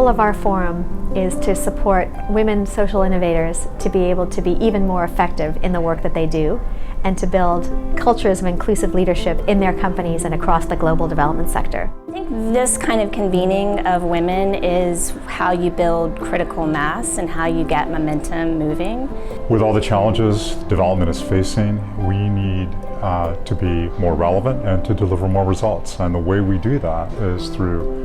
goal of our forum is to support women social innovators to be able to be even more effective in the work that they do, and to build cultures of inclusive leadership in their companies and across the global development sector. I think this kind of convening of women is how you build critical mass and how you get momentum moving. With all the challenges development is facing, we need to be more relevant and to deliver more results. And the way we do that is through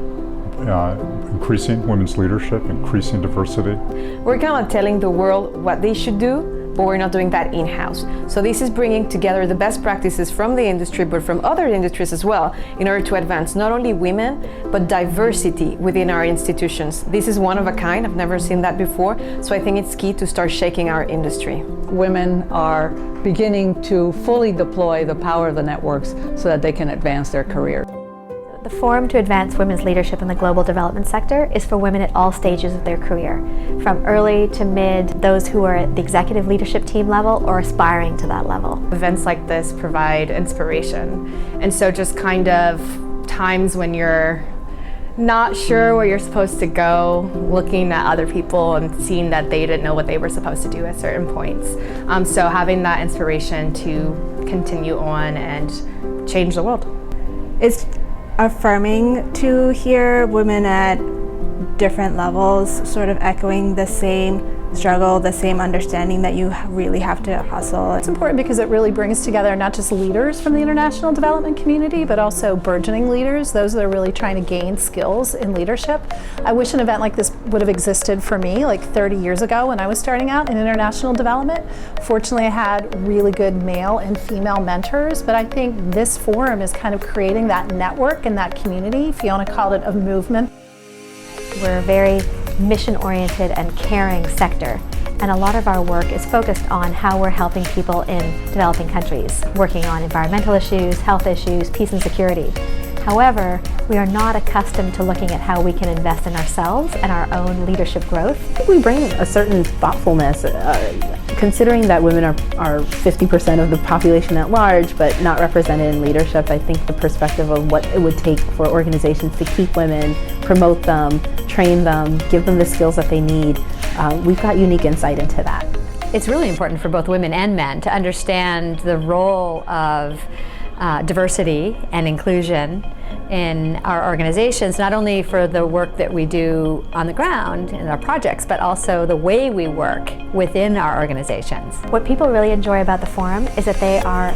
increasing women's leadership, increasing diversity. We're kind of telling the world what they should do, but we're not doing that in-house. So this is bringing together the best practices from the industry, but from other industries as well, in order to advance not only women, but diversity within our institutions. This is one of a kind. I've never seen that before. So I think it's key to start shaking our industry. Women are beginning to fully deploy the power of the networks so that they can advance their career. The Forum to Advance Women's Leadership in the Global Development Sector is for women at all stages of their career, from early to mid, those who are at the executive leadership team level or aspiring to that level. Events like this provide inspiration, and so just kind of times when you're not sure where you're supposed to go, looking at other people and seeing that they didn't know what they were supposed to do at certain points. So having that inspiration to continue on and change the world. It's affirming to hear women at different levels sort of echoing the same struggle, the same understanding that you really have to hustle. It's important because it really brings together not just leaders from the international development community, but also burgeoning leaders, those that are really trying to gain skills in leadership. I wish an event like this would have existed for me like 30 years ago when I was starting out in international development. Fortunately, I had really good male and female mentors, but I think this forum is kind of creating that network and that community. Fiona called it a movement. We're a very mission-oriented and caring sector, and a lot of our work is focused on how we're helping people in developing countries, working on environmental issues, health issues, peace and security. However, we are not accustomed to looking at how we can invest in ourselves and our own leadership growth. I think we bring a certain thoughtfulness, considering that women are 50% of the population at large, but not represented in leadership. I think the perspective of what it would take for organizations to keep women, promote them, train them, give them the skills that they need, we've got unique insight into that. It's really important for both women and men to understand the role of diversity and inclusion in our organizations, not only for the work that we do on the ground in our projects, but also the way we work within our organizations. What people really enjoy about the forum is that they are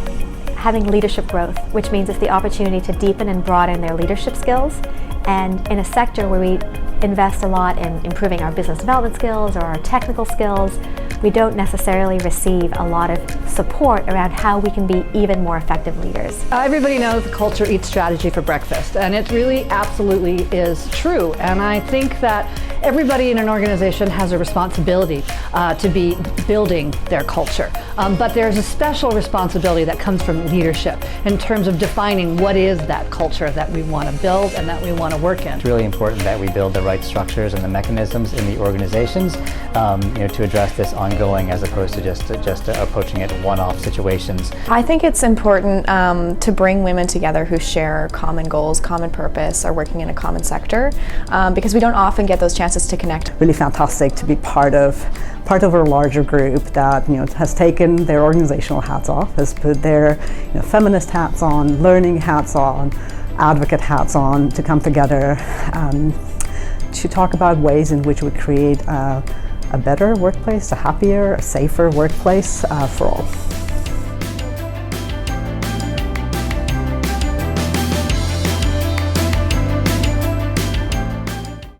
having leadership growth, which means it's the opportunity to deepen and broaden their leadership skills. And in a sector where we invest a lot in improving our business development skills or our technical skills, we don't necessarily receive a lot of support around how we can be even more effective leaders. Everybody knows the culture eats strategy for breakfast, and it really absolutely is true. And I think that everybody in an organization has a responsibility to be building their culture. But there's a special responsibility that comes from leadership in terms of defining what is that culture that we want to build and that we want to work in. It's really important that we build the right structures and the mechanisms in the organizations to address this ongoing, as opposed to just approaching it in one-off situations. I think it's important to bring women together who share common goals, common purpose, are working in a common sector, because we don't often get those chances to connect. Really fantastic to be part of a larger group that has taken their organizational hats off, has put their feminist hats on, learning hats on, advocate hats on, to come together to talk about ways in which we create a better workplace, a happier, a safer workplace for all.